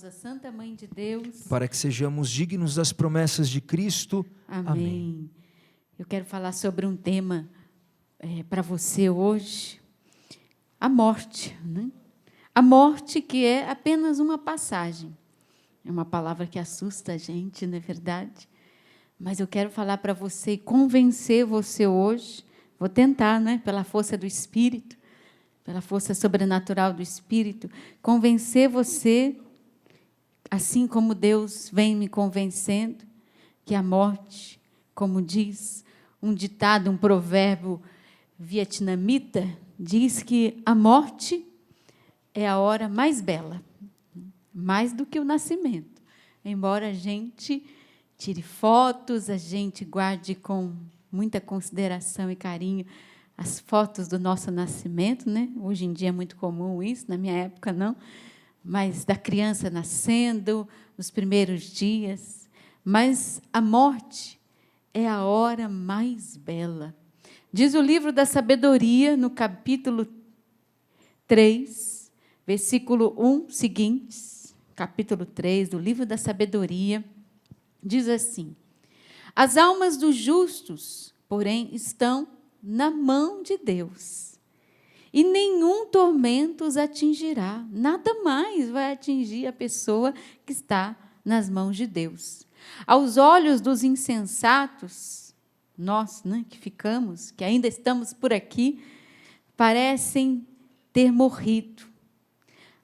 Salve-nos a Santa Mãe de Deus. Para que sejamos dignos das promessas de Cristo. Amém. Amém. Eu quero falar sobre um tema para você hoje. A morte, né? A morte que é apenas uma passagem. É uma palavra que assusta a gente, não é verdade? Mas eu quero falar para você e convencer você hoje. Vou tentar, né? Pela força do Espírito, pela força sobrenatural do Espírito, convencer você, assim como Deus vem me convencendo, que a morte, como diz um ditado, um provérbio vietnamita, diz que a morte é a hora mais bela, mais do que o nascimento. Embora a gente tire fotos, a gente guarde com muita consideração e carinho as fotos do nosso nascimento, né? Hoje em dia é muito comum isso, na minha época não, mas da criança nascendo, nos primeiros dias. Mas a morte é a hora mais bela. Diz o livro da sabedoria, no capítulo 3, versículo 1 seguintes, capítulo 3 do livro da sabedoria, diz assim: as almas dos justos, porém, estão na mão de Deus, e nenhum tormento os atingirá, nada mais vai atingir a pessoa que está nas mãos de Deus. Aos olhos dos insensatos, nós, né, que ficamos, que ainda estamos por aqui, parecem ter morrido.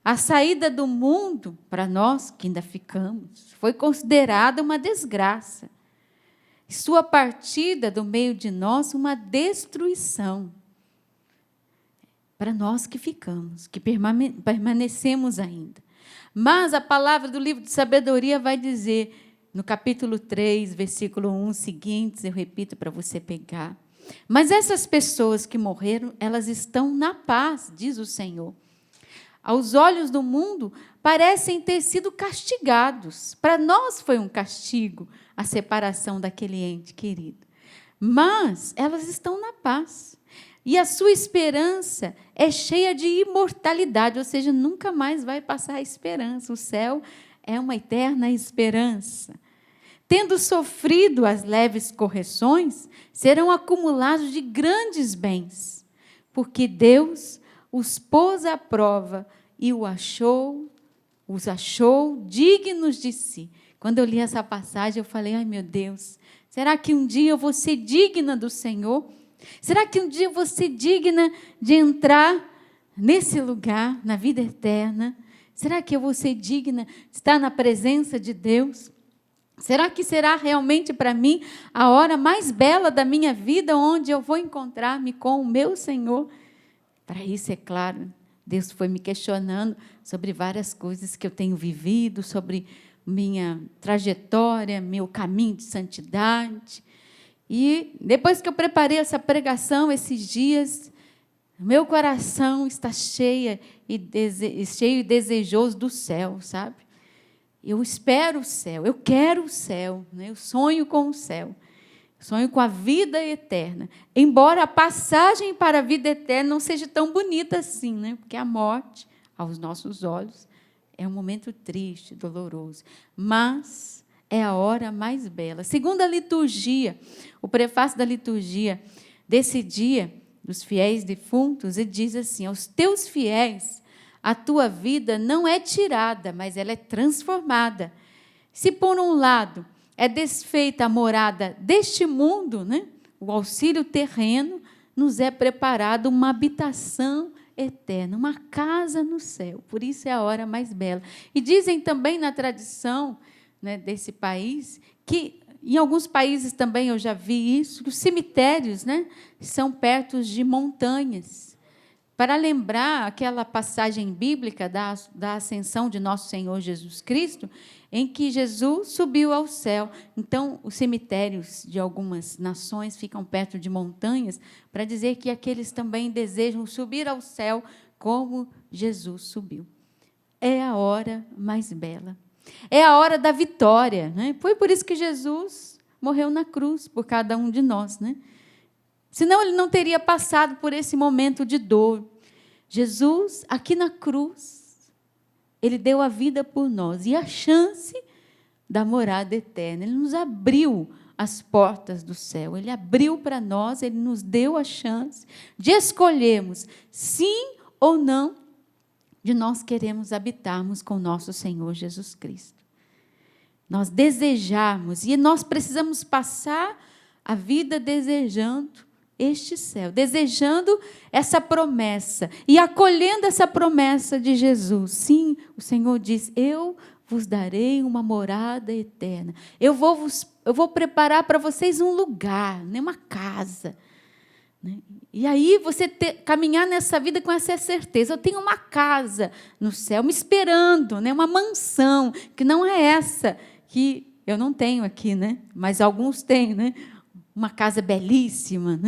A saída do mundo, para nós que ainda ficamos, foi considerada uma desgraça. Sua partida do meio de nós, uma destruição. Para nós que ficamos, que permanecemos ainda. Mas a palavra do livro de sabedoria vai dizer, no capítulo 3, versículo 1 seguintes, eu repito para você pegar. Mas essas pessoas que morreram, elas estão na paz, diz o Senhor. Aos olhos do mundo, parecem ter sido castigados. Para nós foi um castigo a separação daquele ente querido. Mas elas estão na paz. E a sua esperança é cheia de imortalidade, ou seja, nunca mais vai passar a esperança. O céu é uma eterna esperança. Tendo sofrido as leves correções, serão acumulados de grandes bens, porque Deus os pôs à prova e os achou dignos de si. Quando eu li essa passagem, eu falei, ai meu Deus, será que um dia eu vou ser digna do Senhor? Será que um dia eu vou ser digna de entrar nesse lugar, na vida eterna? Será que eu vou ser digna de estar na presença de Deus? Será que será realmente para mim a hora mais bela da minha vida, onde eu vou encontrar-me com o meu Senhor? Para isso, é claro, Deus foi me questionando sobre várias coisas que eu tenho vivido, sobre minha trajetória, meu caminho de santidade. E depois que eu preparei essa pregação, esses dias, meu coração está cheio e desejoso do céu, sabe? Eu espero o céu, eu quero o céu, né? Eu sonho com o céu, sonho com a vida eterna. Embora a passagem para a vida eterna não seja tão bonita assim, né? Porque a morte, aos nossos olhos, é um momento triste, doloroso, mas é a hora mais bela. Segundo a liturgia, o prefácio da liturgia desse dia, dos fiéis defuntos, ele diz assim: aos teus fiéis, a tua vida não é tirada, mas ela é transformada. Se, por um lado, é desfeita a morada deste mundo, né, o auxílio terreno, nos é preparado uma habitação eterna, uma casa no céu. Por isso é a hora mais bela. E dizem também na tradição, né, desse país, que em alguns países também eu já vi isso, que os cemitérios, né, são perto de montanhas, para lembrar aquela passagem bíblica da ascensão de nosso Senhor Jesus Cristo, em que Jesus subiu ao céu. Então, os cemitérios de algumas nações ficam perto de montanhas, para dizer que aqueles também desejam subir ao céu como Jesus subiu. É a hora mais bela. É a hora da vitória, né? Foi por isso que Jesus morreu na cruz, por cada um de nós, né? Senão ele não teria passado por esse momento de dor. Jesus, aqui na cruz, Ele deu a vida por nós e a chance da morada eterna. Ele nos abriu as portas do céu. Ele abriu para nós, Ele nos deu a chance de escolhermos sim ou não de nós queremos habitarmos com nosso Senhor Jesus Cristo. Nós desejarmos, e nós precisamos passar a vida desejando este céu, desejando essa promessa e acolhendo essa promessa de Jesus. Sim, o Senhor diz, eu vos darei uma morada eterna. Eu vou preparar para vocês um lugar, uma casa. E aí você caminhar nessa vida com essa certeza. Eu tenho uma casa no céu me esperando, uma mansão, que não é essa que eu não tenho aqui, mas alguns têm, uma casa belíssima,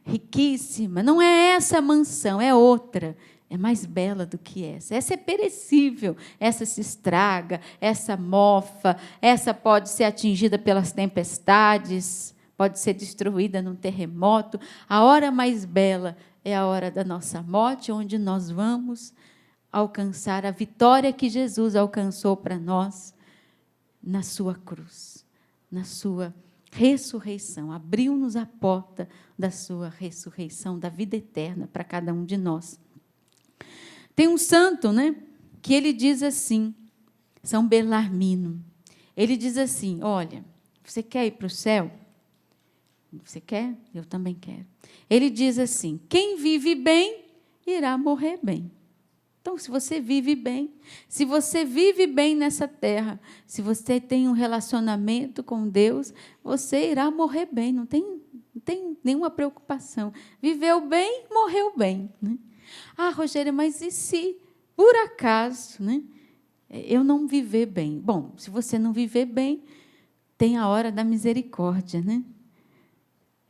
riquíssima. Não é essa mansão, é outra. É mais bela do que essa. Essa é perecível, essa se estraga, essa mofa, essa pode ser atingida pelas tempestades, pode ser destruída num terremoto. A hora mais bela é a hora da nossa morte, onde nós vamos alcançar a vitória que Jesus alcançou para nós na sua cruz, na sua ressurreição. Abriu-nos a porta da sua ressurreição, da vida eterna para cada um de nós. Tem um santo, que ele diz assim, São Belarmino. Ele diz assim, olha, você quer ir para o céu? Você quer? Eu também quero. Ele diz assim, quem vive bem, irá morrer bem. Então, se você vive bem nessa terra, se você tem um relacionamento com Deus, você irá morrer bem, não tem nenhuma preocupação. Viveu bem, morreu bem. Ah, Rogéria, mas e se, por acaso, eu não viver bem? Bom, se você não viver bem, tem a hora da misericórdia,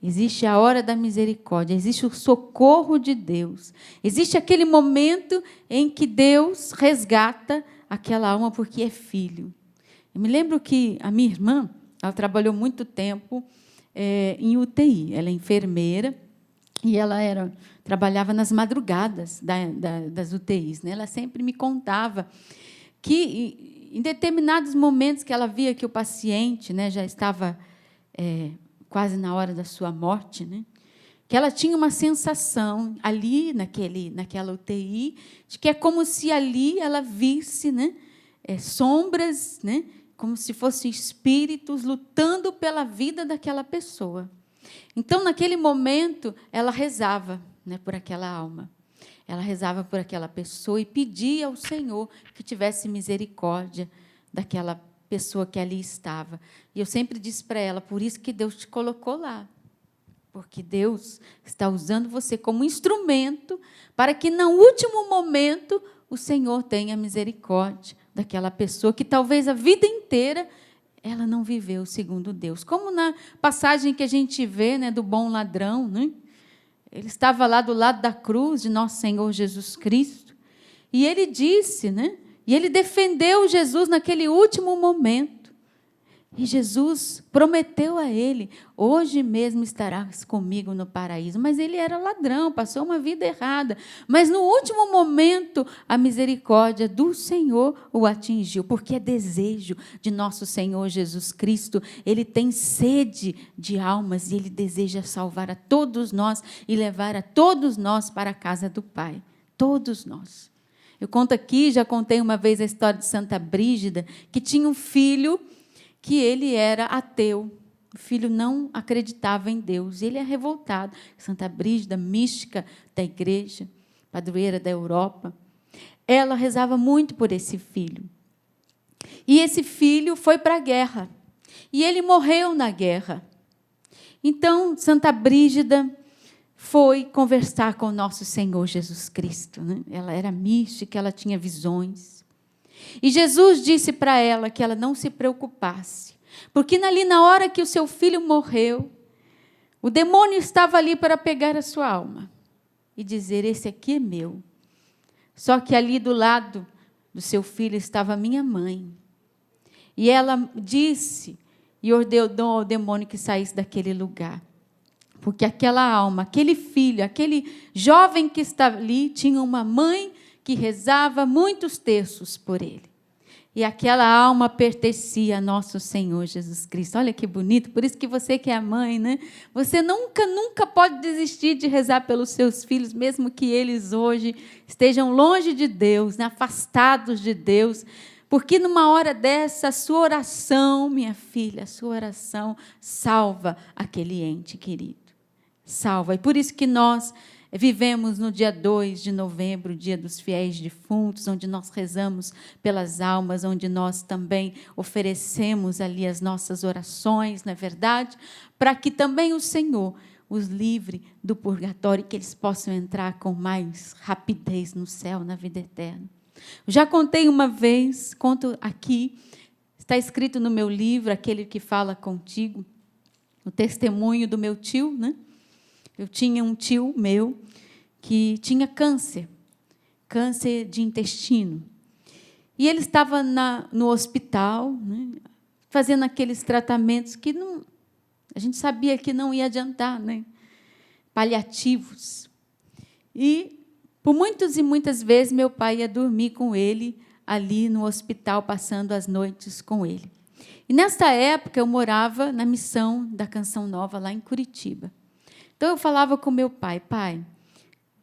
Existe a hora da misericórdia, existe o socorro de Deus. Existe aquele momento em que Deus resgata aquela alma porque é filho. Eu me lembro que a minha irmã, ela trabalhou muito tempo em UTI. Ela é enfermeira e ela trabalhava nas madrugadas das UTIs. Ela sempre me contava que, em determinados momentos que ela via que o paciente já estava quase na hora da sua morte, que ela tinha uma sensação ali, naquela UTI, de que é como se ali ela visse sombras, como se fossem espíritos lutando pela vida daquela pessoa. Então, naquele momento, ela rezava por aquela alma. Ela rezava por aquela pessoa e pedia ao Senhor que tivesse misericórdia daquela pessoa que ali estava. E eu sempre disse para ela, por isso que Deus te colocou lá. Porque Deus está usando você como instrumento para que, no último momento, o Senhor tenha misericórdia daquela pessoa que talvez a vida inteira ela não viveu segundo Deus. Como na passagem que a gente vê do bom ladrão. Ele estava lá do lado da cruz de nosso Senhor Jesus Cristo. E ele disse, e ele defendeu Jesus naquele último momento. E Jesus prometeu a ele, hoje mesmo estarás comigo no paraíso. Mas ele era ladrão, passou uma vida errada. Mas no último momento, a misericórdia do Senhor o atingiu, porque é desejo de nosso Senhor Jesus Cristo. Ele tem sede de almas e ele deseja salvar a todos nós e levar a todos nós para a casa do Pai. Todos nós. Eu conto aqui, já contei uma vez a história de Santa Brígida, que tinha um filho que ele era ateu. O filho não acreditava em Deus. Ele é revoltado. Santa Brígida, mística da igreja, padroeira da Europa. Ela rezava muito por esse filho. E esse filho foi para a guerra. E ele morreu na guerra. Então, Santa Brígida foi conversar com o nosso Senhor Jesus Cristo. Ela era mística, ela tinha visões. E Jesus disse para ela que ela não se preocupasse, porque ali na hora que o seu filho morreu, o demônio estava ali para pegar a sua alma e dizer, esse aqui é meu. Só que ali do lado do seu filho estava a minha mãe. E ela disse e ordenou ao demônio que saísse daquele lugar. Porque aquela alma, aquele filho, aquele jovem que estava ali, tinha uma mãe que rezava muitos terços por ele. E aquela alma pertencia a nosso Senhor Jesus Cristo. Olha que bonito, por isso que você que é mãe, né? Você nunca pode desistir de rezar pelos seus filhos, mesmo que eles hoje estejam longe de Deus, né? Afastados de Deus, porque numa hora dessa, a sua oração, minha filha, a sua oração salva aquele ente querido. Salva. E por isso que nós vivemos no dia 2 de novembro, dia dos fiéis defuntos, onde nós rezamos pelas almas, onde nós também oferecemos ali as nossas orações, não é verdade? Para que também o Senhor os livre do purgatório, que eles possam entrar com mais rapidez no céu, na vida eterna. Já contei uma vez, conto aqui, está escrito no meu livro, Aquele que Fala Contigo, o testemunho do meu tio, né? Eu tinha um tio meu que tinha câncer de intestino. E ele estava no hospital, né, fazendo aqueles tratamentos que a gente sabia que não ia adiantar, né, paliativos. E, por muitas e muitas vezes, meu pai ia dormir com ele ali no hospital, passando as noites com ele. E, nessa época, eu morava na missão da Canção Nova, lá em Curitiba. Então, eu falava com meu pai, pai,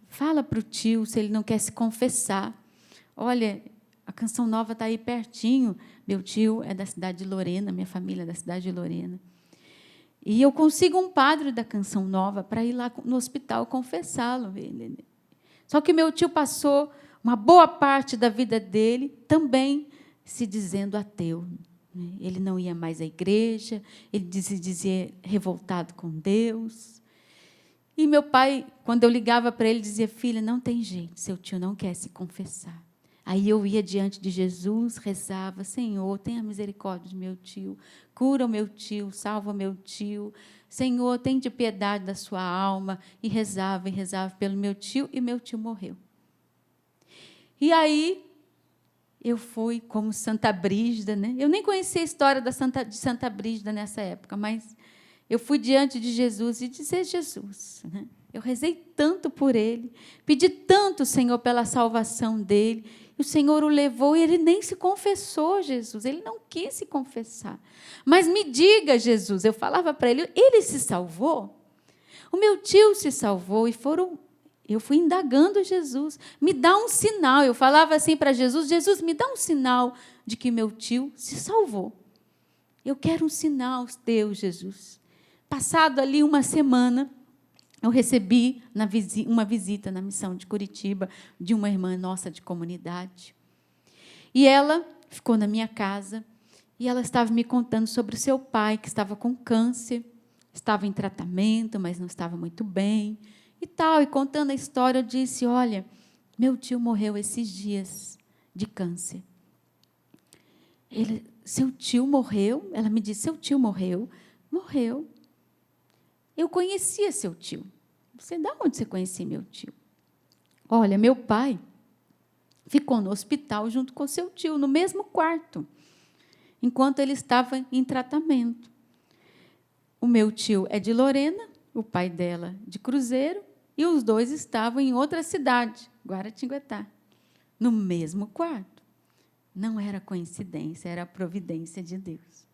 fala para o tio se ele não quer se confessar. Olha, a Canção Nova está aí pertinho. Meu tio é da cidade de Lorena, minha família é da cidade de Lorena. E eu consigo um padre da Canção Nova para ir lá no hospital confessá-lo. Só que meu tio passou uma boa parte da vida dele também se dizendo ateu. Ele não ia mais à igreja, ele se dizia revoltado com Deus. E meu pai, quando eu ligava para ele, dizia, filha, não tem jeito, seu tio não quer se confessar. Aí eu ia diante de Jesus, rezava, Senhor, tenha misericórdia de meu tio, cura o meu tio, salva o meu tio, Senhor, tem de piedade da sua alma, e rezava pelo meu tio, e meu tio morreu. E aí, eu fui como Santa Brígida, né? Eu nem conhecia a história de Santa Brígida nessa época, mas eu fui diante de Jesus e disse, Jesus, né? Eu rezei tanto por ele, pedi tanto, Senhor, pela salvação dele, e o Senhor o levou e ele nem se confessou, Jesus, ele não quis se confessar. Mas me diga, Jesus, eu falava para ele se salvou? O meu tio se salvou e eu fui indagando Jesus, me dá um sinal. Eu falava assim para Jesus, Jesus, me dá um sinal de que meu tio se salvou. Eu quero um sinal teu, Jesus. Passado ali uma semana, eu recebi uma visita na missão de Curitiba, de uma irmã nossa de comunidade. E ela ficou na minha casa, e ela estava me contando sobre o seu pai, que estava com câncer, estava em tratamento, mas não estava muito bem, e tal. E contando a história, eu disse, olha, meu tio morreu esses dias de câncer. Seu tio morreu? Ela me disse, seu tio morreu? Morreu. Eu conhecia seu tio. De onde você conhecia meu tio? Olha, meu pai ficou no hospital junto com seu tio, no mesmo quarto, enquanto ele estava em tratamento. O meu tio é de Lorena, o pai dela de Cruzeiro, e os dois estavam em outra cidade, Guaratinguetá, no mesmo quarto. Não era coincidência, era a providência de Deus.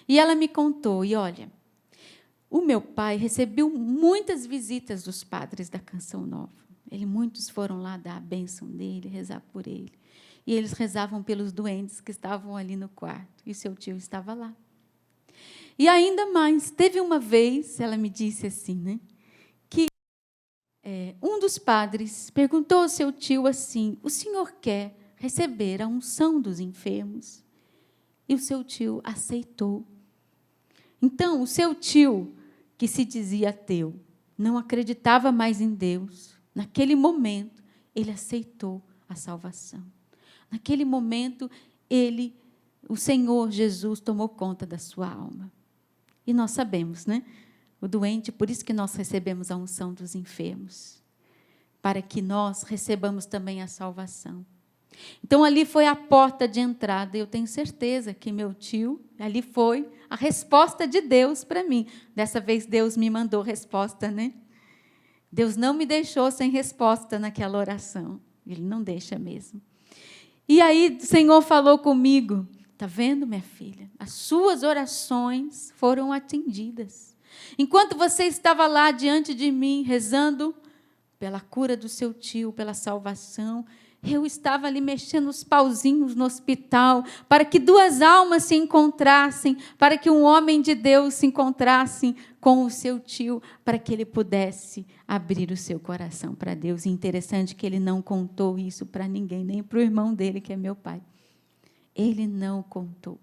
E ela me contou, e olha, o meu pai recebeu muitas visitas dos padres da Canção Nova. Muitos foram lá dar a bênção dele, rezar por ele. E eles rezavam pelos doentes que estavam ali no quarto. E o seu tio estava lá. E ainda mais, teve uma vez, ela me disse assim, né, que um dos padres perguntou ao seu tio assim, o senhor quer receber a unção dos enfermos? E o seu tio aceitou. Então, o seu tio, que se dizia ateu, não acreditava mais em Deus, naquele momento, ele aceitou a salvação. Naquele momento, o Senhor Jesus tomou conta da sua alma. E nós sabemos, né? O doente, por isso que nós recebemos a unção dos enfermos, para que nós recebamos também a salvação. Então, ali foi a porta de entrada. Eu tenho certeza que meu tio, ali foi a resposta de Deus para mim. Dessa vez, Deus me mandou resposta, né? Deus não me deixou sem resposta naquela oração. Ele não deixa mesmo. E aí o Senhor falou comigo, está vendo, minha filha? As suas orações foram atendidas. Enquanto você estava lá diante de mim, rezando pela cura do seu tio, pela salvação, eu estava ali mexendo os pauzinhos no hospital, para que duas almas se encontrassem, para que um homem de Deus se encontrasse com o seu tio, para que ele pudesse abrir o seu coração para Deus. E interessante que ele não contou isso para ninguém, nem para o irmão dele, que é meu pai. Ele não contou.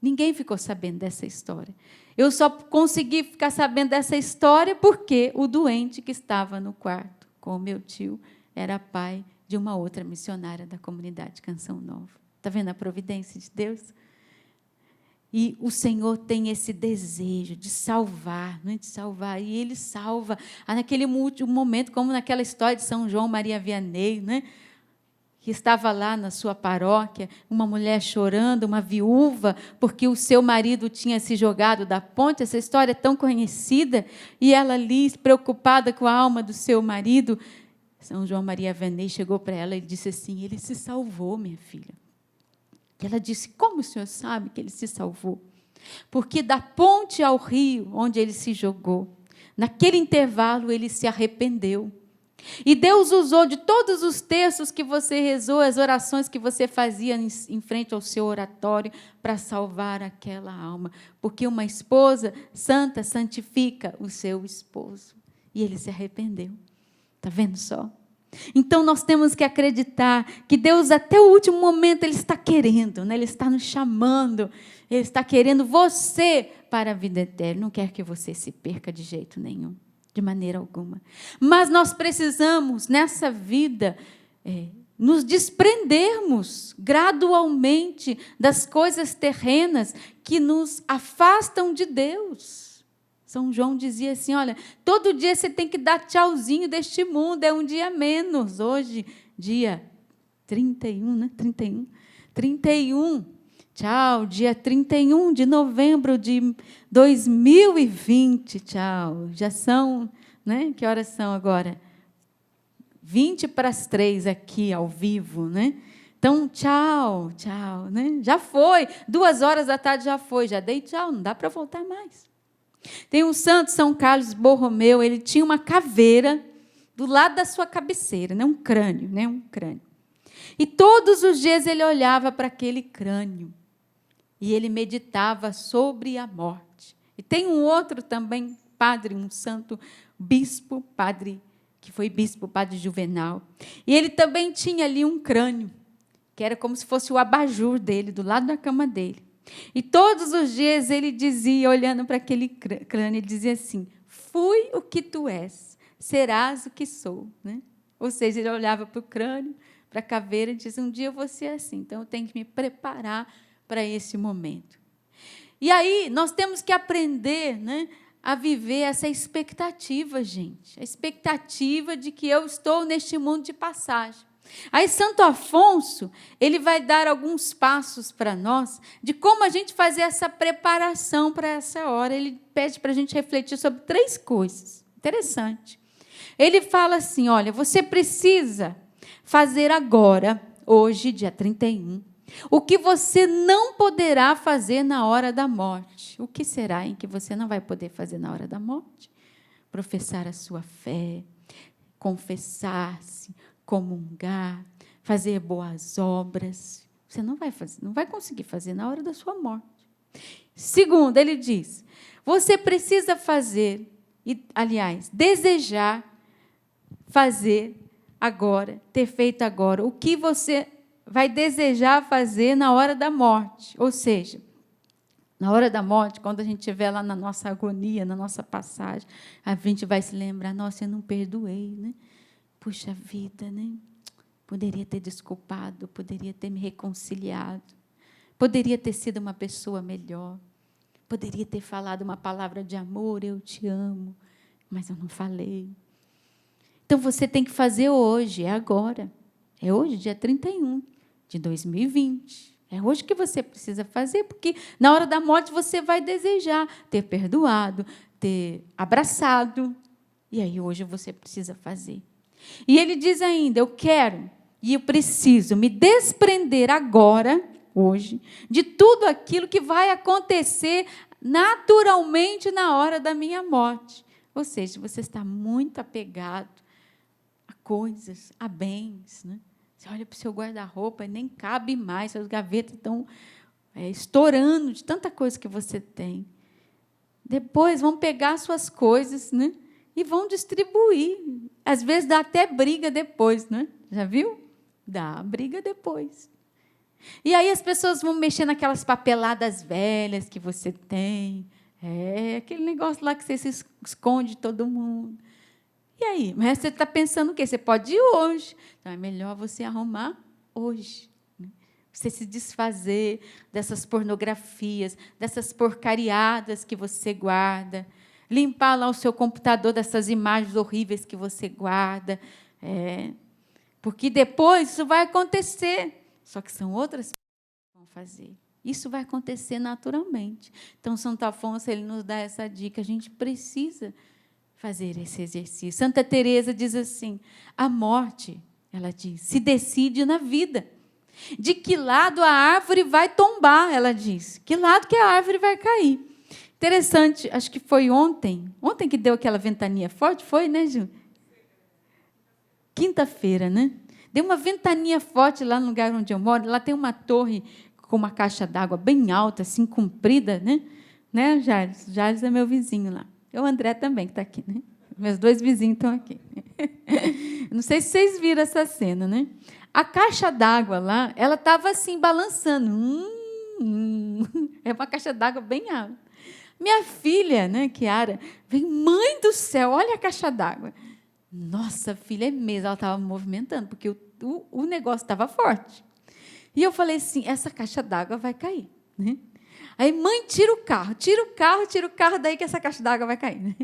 Ninguém ficou sabendo dessa história. Eu só consegui ficar sabendo dessa história porque o doente que estava no quarto com o meu tio era pai de uma outra missionária da comunidade Canção Nova. Está vendo a providência de Deus? E o Senhor tem esse desejo de salvar, não é? De salvar, e Ele salva. Naquele último momento, como naquela história de São João Maria Vianney, né? Que estava lá na sua paróquia, uma mulher chorando, uma viúva, porque o seu marido tinha se jogado da ponte, essa história é tão conhecida, e ela ali, preocupada com a alma do seu marido, São João Maria Vianney chegou para ela e disse assim, ele se salvou, minha filha. E ela disse, como o senhor sabe que ele se salvou? Porque da ponte ao rio, onde ele se jogou, naquele intervalo ele se arrependeu. E Deus usou de todos os textos que você rezou, as orações que você fazia em frente ao seu oratório, para salvar aquela alma. Porque uma esposa santa santifica o seu esposo. E ele se arrependeu. Está vendo só? Então, nós temos que acreditar que Deus, até o último momento, Ele está querendo, né? Ele está nos chamando, Ele está querendo você para a vida eterna. Não quer que você se perca de jeito nenhum, de maneira alguma. Mas nós precisamos, nessa vida, nos desprendermos gradualmente das coisas terrenas que nos afastam de Deus. São João dizia assim, olha, todo dia você tem que dar tchauzinho deste mundo, é um dia menos. Hoje, dia 31, né? 31. Tchau, dia 31 de novembro de 2020. Tchau. Já são, né? Que horas são agora? 2:20 aqui, ao vivo, né? Então, tchau, né? Já foi. 2h já foi, já dei tchau, não dá para voltar mais. Tem um santo, São Carlos Borromeu, ele tinha uma caveira do lado da sua cabeceira, né? Um crânio. E todos os dias ele olhava para aquele crânio e ele meditava sobre a morte. E tem um outro também, padre, um santo bispo, padre, que foi bispo, padre Juvenal. E ele também tinha ali um crânio, que era como se fosse o abajur dele, do lado da cama dele. E todos os dias ele dizia, olhando para aquele crânio, ele dizia assim, fui o que tu és, serás o que sou. Né? Ou seja, ele olhava para o crânio, para a caveira, e dizia, um dia eu vou ser assim, então eu tenho que me preparar para esse momento. E aí nós temos que aprender, né, a viver essa expectativa, gente, a expectativa de que eu estou neste mundo de passagem. Aí Santo Afonso, ele vai dar alguns passos para nós de como a gente fazer essa preparação para essa hora. Ele pede para a gente refletir sobre 3 coisas. Interessante. Ele fala assim, olha, você precisa fazer agora, hoje, dia 31, o que você não poderá fazer na hora da morte. O que será em que você não vai poder fazer na hora da morte? Professar a sua fé, confessar-se, comungar, fazer boas obras. Você não vai fazer, não vai conseguir fazer na hora da sua morte. Segundo, ele diz, você precisa fazer, desejar fazer agora, ter feito agora, o que você vai desejar fazer na hora da morte. Ou seja, na hora da morte, quando a gente estiver lá na nossa agonia, na nossa passagem, a gente vai se lembrar, nossa, eu não perdoei, né? Puxa vida, né? Poderia ter desculpado, poderia ter me reconciliado, poderia ter sido uma pessoa melhor, poderia ter falado uma palavra de amor, eu te amo, mas eu não falei. Então, você tem que fazer hoje, é agora. É hoje, dia 31 de 2020. É hoje que você precisa fazer, porque na hora da morte você vai desejar ter perdoado, ter abraçado. E aí, hoje, você precisa fazer. E ele diz ainda, eu quero e eu preciso me desprender agora, hoje, de tudo aquilo que vai acontecer naturalmente na hora da minha morte. Ou seja, você está muito apegado a coisas, a bens, né? Você olha para o seu guarda-roupa e nem cabe mais, suas gavetas estão estourando de tanta coisa que você tem. Depois vão pegar suas coisas, né? E vão distribuir. Às vezes dá até briga depois, né? Já viu? Dá briga depois. E aí as pessoas vão mexer naquelas papeladas velhas que você tem. Aquele negócio lá que você se esconde de todo mundo. E aí? Mas você está pensando o quê? Você pode ir hoje. Então, é melhor você arrumar hoje. Né? Você se desfazer dessas pornografias, dessas porcariadas que você guarda. Limpar lá o seu computador dessas imagens horríveis que você guarda. Porque depois isso vai acontecer. Só que são outras pessoas que vão fazer. Isso vai acontecer naturalmente. Então, Santo Afonso ele nos dá essa dica. A gente precisa fazer esse exercício. Santa Teresa diz assim, a morte, ela diz, se decide na vida. De que lado a árvore vai tombar, ela diz. Que lado que a árvore vai cair. Interessante, acho que foi ontem que deu aquela ventania forte, foi, né, Ju? Quinta-feira, né? Deu uma ventania forte lá no lugar onde eu moro. Lá tem uma torre com uma caixa d'água bem alta, assim, comprida, né, Jales? Jales é meu vizinho lá. E o André também, que está aqui, né? Meus 2 vizinhos estão aqui. Não sei se vocês viram essa cena, né? A caixa d'água lá, ela estava assim, balançando. É uma caixa d'água bem alta. Minha filha, né, Kiara, vem, mãe do céu, olha a caixa d'água. Nossa, filha, é mesmo, ela estava movimentando, porque o negócio estava forte. E eu falei assim, essa caixa d'água vai cair, né? Aí, mãe, tira o carro, daí que essa caixa d'água vai cair. Né?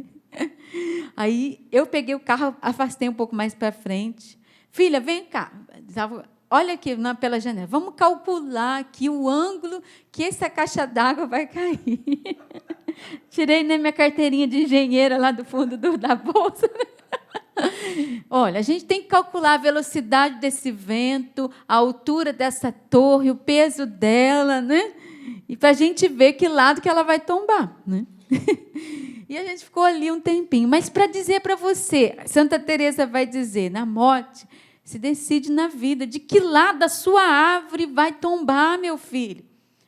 Aí, eu peguei o carro, afastei um pouco mais para frente. Filha, vem cá. Olha aqui pela janela. Vamos calcular aqui o ângulo que essa caixa d'água vai cair. Tirei minha carteirinha de engenheira lá do fundo da bolsa. Olha, a gente tem que calcular a velocidade desse vento, a altura dessa torre, o peso dela, né? E para a gente ver que lado que ela vai tombar. Né? E a gente ficou ali um tempinho. Mas para dizer para você, Santa Teresa vai dizer, na morte, se decide na vida, de que lado a sua árvore vai tombar, meu filho.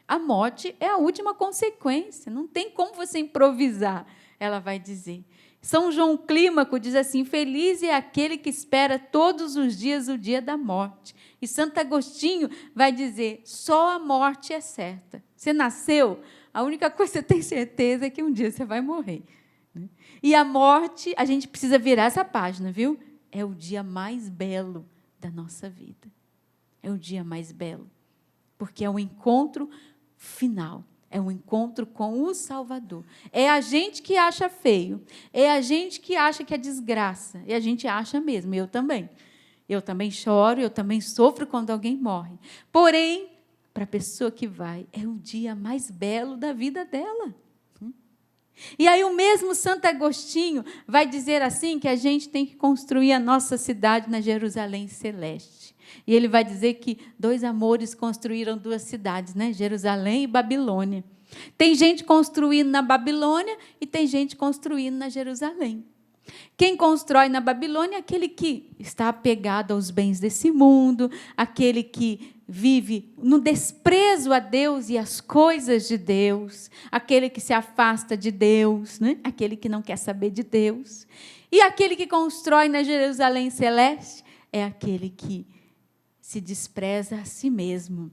A morte é a última consequência, não tem como você improvisar, ela vai dizer. São João Clímaco diz assim, feliz é aquele que espera todos os dias o dia da morte. E Santo Agostinho vai dizer, só a morte é certa. Você nasceu, a única coisa que você tem certeza é que um dia você vai morrer. E a morte, a gente precisa virar essa página, viu? É o dia mais belo da nossa vida. É o dia mais belo. Porque é o encontro final. É um encontro com o Salvador. É a gente que acha feio. É a gente que acha que é desgraça. E a gente acha mesmo, eu também. Eu também choro, eu também sofro quando alguém morre. Porém, para a pessoa que vai, é o dia mais belo da vida dela. E aí o mesmo Santo Agostinho vai dizer assim que a gente tem que construir a nossa cidade na Jerusalém celeste. E ele vai dizer que 2 amores construíram 2 cidades, né? Jerusalém e Babilônia. Tem gente construindo na Babilônia e tem gente construindo na Jerusalém. Quem constrói na Babilônia é aquele que está apegado aos bens desse mundo, aquele que vive no desprezo a Deus e às coisas de Deus, aquele que se afasta de Deus, né? Aquele que não quer saber de Deus. E aquele que constrói na Jerusalém celeste é aquele que se despreza a si mesmo.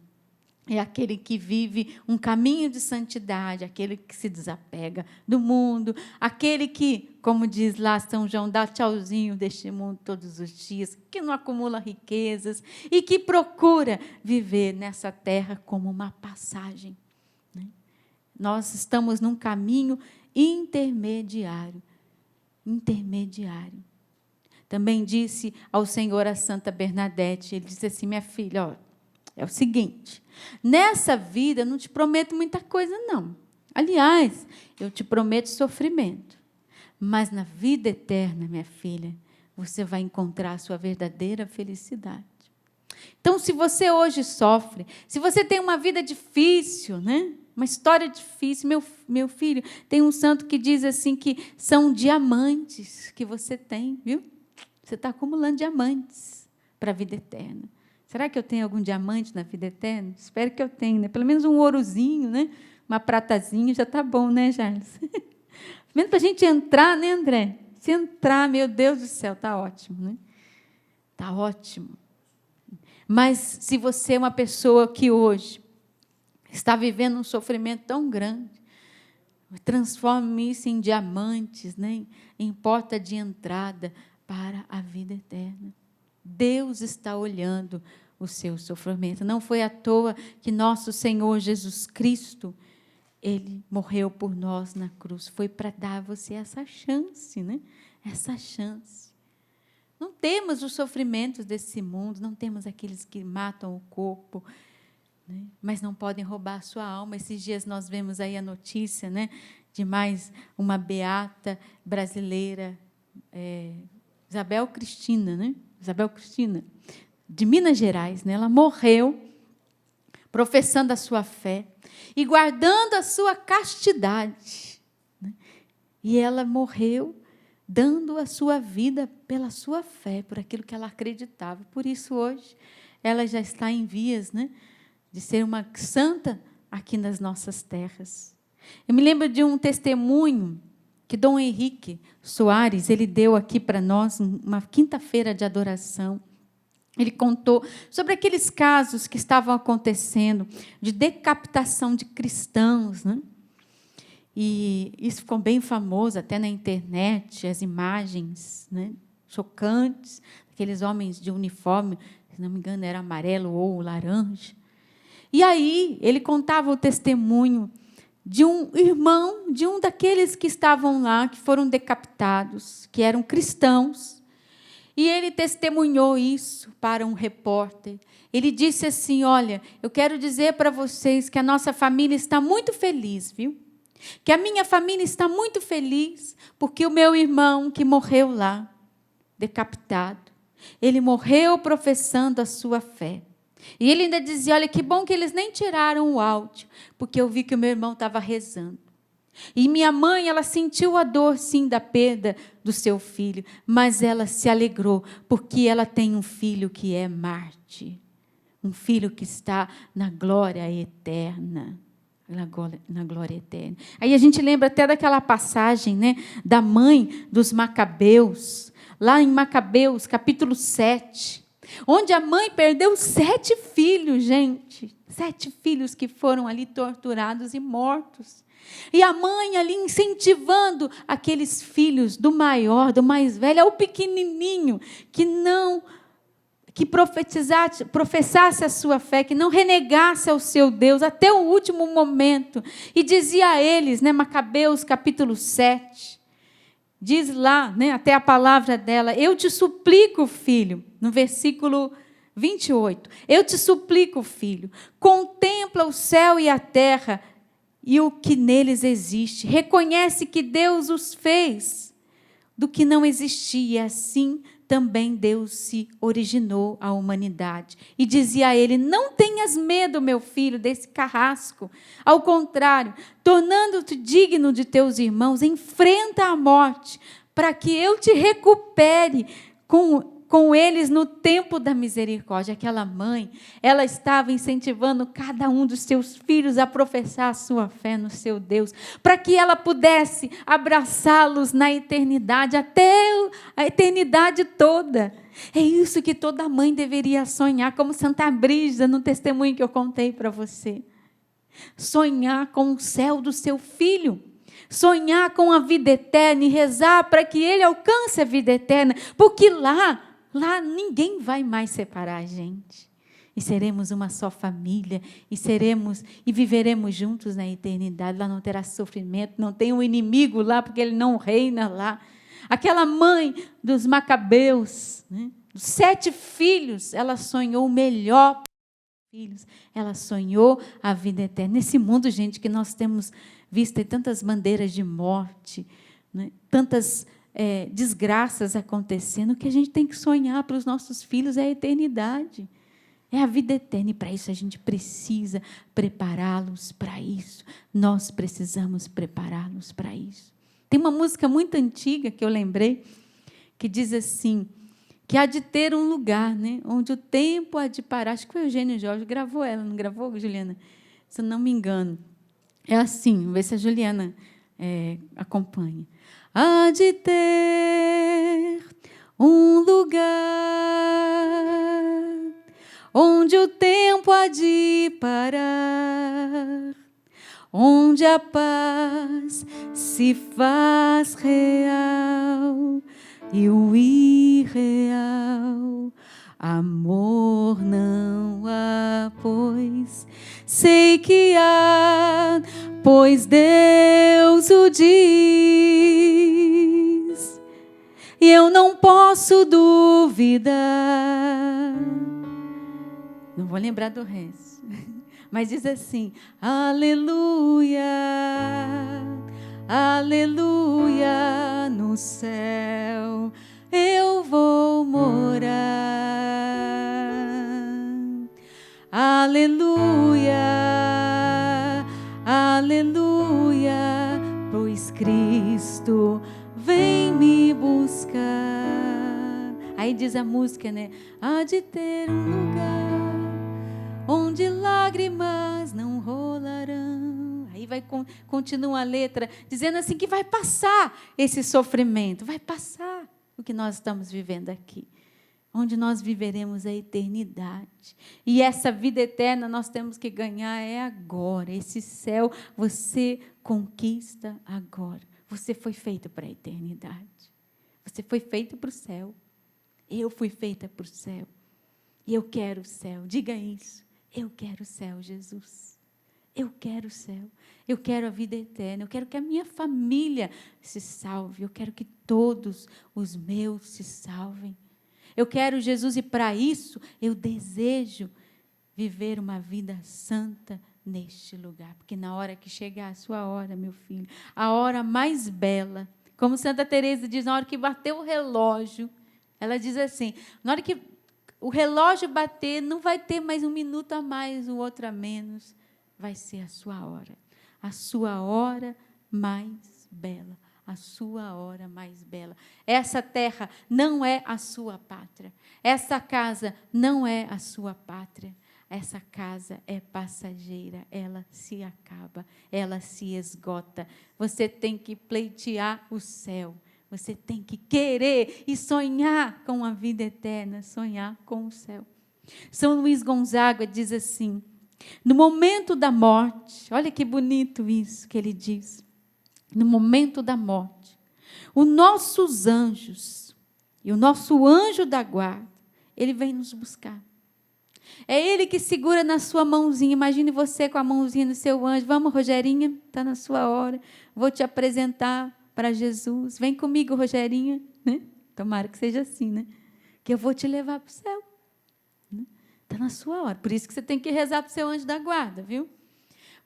É aquele que vive um caminho de santidade, aquele que se desapega do mundo, aquele que, como diz lá São João, dá tchauzinho deste mundo todos os dias, que não acumula riquezas e que procura viver nessa terra como uma passagem. Né? Nós estamos num caminho intermediário. Também disse ao Senhor a Santa Bernadette, ele disse assim, minha filha, ó, é o seguinte, nessa vida eu não te prometo muita coisa, não. Aliás, eu te prometo sofrimento. Mas na vida eterna, minha filha, você vai encontrar a sua verdadeira felicidade. Então, se você hoje sofre, se você tem uma vida difícil, né? Uma história difícil, meu filho, tem um santo que diz assim que são diamantes que você tem, viu? Você está acumulando diamantes para a vida eterna. Será que eu tenho algum diamante na vida eterna? Espero que eu tenha, né? Pelo menos um ourozinho, né? Uma pratazinha, já está bom, né, Charles? Pelo menos para a gente entrar, né, André? Se entrar, meu Deus do céu, está ótimo, né? Está ótimo. Mas se você é uma pessoa que hoje está vivendo um sofrimento tão grande, transforme isso em diamantes, né? Em porta de entrada para a vida eterna. Deus está olhando o seu sofrimento. Não foi à toa que nosso Senhor Jesus Cristo, Ele morreu por nós na cruz. Foi para dar a você essa chance, né? Essa chance. Não temos os sofrimentos desse mundo, não temos aqueles que matam o corpo, né? Mas não podem roubar a sua alma. Esses dias nós vemos aí a notícia, né? De mais uma beata brasileira, Isabel Cristina, né? Isabel Cristina, de Minas Gerais, né? Ela morreu professando a sua fé e guardando a sua castidade, né? E ela morreu dando a sua vida pela sua fé, por aquilo que ela acreditava. Por isso, hoje, ela já está em vias, né, de ser uma santa aqui nas nossas terras. Eu me lembro de um testemunho que Dom Henrique Soares, ele deu aqui para nós, uma quinta-feira de adoração. Ele contou sobre aqueles casos que estavam acontecendo de decapitação de cristãos, né? E isso ficou bem famoso até na internet, as imagens, né, chocantes, aqueles homens de uniforme, se não me engano era amarelo ou laranja. E aí ele contava o testemunho de um irmão, de um daqueles que estavam lá, que foram decapitados, que eram cristãos. E ele testemunhou isso para um repórter. Ele disse assim: olha, eu quero dizer para vocês que a nossa família está muito feliz, viu? Que a minha família está muito feliz, porque o meu irmão que morreu lá, decapitado, ele morreu professando a sua fé. E ele ainda dizia: olha, que bom que eles nem tiraram o áudio, porque eu vi que o meu irmão estava rezando. E minha mãe, ela sentiu a dor, sim, da perda do seu filho, mas ela se alegrou, porque ela tem um filho que é mártir, um filho que está na glória eterna. Na glória eterna. Aí a gente lembra até daquela passagem, né, da mãe dos Macabeus, lá em Macabeus, capítulo 7, onde a mãe perdeu 7 filhos, gente. 7 filhos que foram ali torturados e mortos. E a mãe ali incentivando aqueles filhos, do maior, do mais velho, ao pequenininho, que professasse a sua fé, que não renegasse ao seu Deus até o último momento. E dizia a eles, né, Macabeus, capítulo 7, diz lá, né, até a palavra dela: eu te suplico, filho, no versículo 28, eu te suplico, filho, contempla o céu e a terra e o que neles existe. Reconhece que Deus os fez do que não existia, assim também Deus se originou a humanidade. E dizia a ele: não tenhas medo, meu filho, desse carrasco. Ao contrário, tornando-te digno de teus irmãos, enfrenta a morte, para que eu te recupere com eles no tempo da misericórdia. Aquela mãe, ela estava incentivando cada um dos seus filhos a professar a sua fé no seu Deus, para que ela pudesse abraçá-los na eternidade, até a eternidade toda. É isso que toda mãe deveria sonhar, como Santa Brígida, no testemunho que eu contei para você. Sonhar com o céu do seu filho, sonhar com a vida eterna e rezar para que ele alcance a vida eterna, porque lá ninguém vai mais separar a gente. E seremos uma só família, e viveremos juntos na eternidade. Lá não terá sofrimento, não tem um inimigo lá, porque ele não reina lá. Aquela mãe dos Macabeus, né, dos 7 filhos, ela sonhou o melhor filhos. Ela sonhou a vida eterna. Nesse mundo, gente, que nós temos visto tantas bandeiras de morte, né, tantas desgraças acontecendo, o que a gente tem que sonhar para os nossos filhos é a eternidade. É a vida eterna, e para isso a gente precisa prepará-los para isso. Nós precisamos prepará-los para isso. Tem uma música muito antiga que eu lembrei, que diz assim, que há de ter um lugar, né, onde o tempo há de parar. Acho que foi o Eugênio Jorge, gravou ela, não gravou, Juliana? Se eu não me engano. É assim, vamos ver se a Juliana acompanha. Há de ter um lugar onde o tempo há de parar, onde a paz se faz real e o irreal amor não há, pois sei que há, pois Deus o diz, e eu não posso duvidar. Não vou lembrar do resto, mas diz assim: aleluia, aleluia, no céu eu vou morar. Aleluia, aleluia, pois Cristo vem me buscar. Aí diz a música, né? Há de ter um lugar onde lágrimas não rolarão. Aí continua a letra, dizendo assim que vai passar esse sofrimento, vai passar o que nós estamos vivendo aqui, onde nós viveremos a eternidade. E essa vida eterna nós temos que ganhar agora. Esse céu você conquista agora. Você foi feito para a eternidade. Você foi feito para o céu. Eu fui feita para o céu. E eu quero o céu. Diga isso. Eu quero o céu, Jesus. Eu quero o céu. Eu quero a vida eterna. Eu quero que a minha família se salve. Eu quero que todos os meus se salvem. Eu quero Jesus, e para isso eu desejo viver uma vida santa neste lugar. Porque na hora que chegar a sua hora, meu filho, a hora mais bela, como Santa Teresa diz, na hora que bater o relógio, ela diz assim, na hora que o relógio bater, não vai ter mais um minuto a mais, o outro a menos, vai ser a sua hora mais bela. A sua hora mais bela. Essa terra não é a sua pátria. Essa casa não é a sua pátria. Essa casa é passageira. Ela se acaba. Ela se esgota. Você tem que pleitear o céu. Você tem que querer e sonhar com a vida eterna. Sonhar com o céu. São Luís Gonzaga diz assim, no momento da morte, olha que bonito isso que ele diz. No momento da morte, os nossos anjos e o nosso anjo da guarda, ele vem nos buscar. É ele que segura na sua mãozinha. Imagine você com a mãozinha no seu anjo. Vamos, Rogerinha, está na sua hora. Vou te apresentar para Jesus. Vem comigo, Rogerinha. Né? Tomara que seja assim, né? Que eu vou te levar para o céu. Está na sua hora. Por isso que você tem que rezar para o seu anjo da guarda, viu?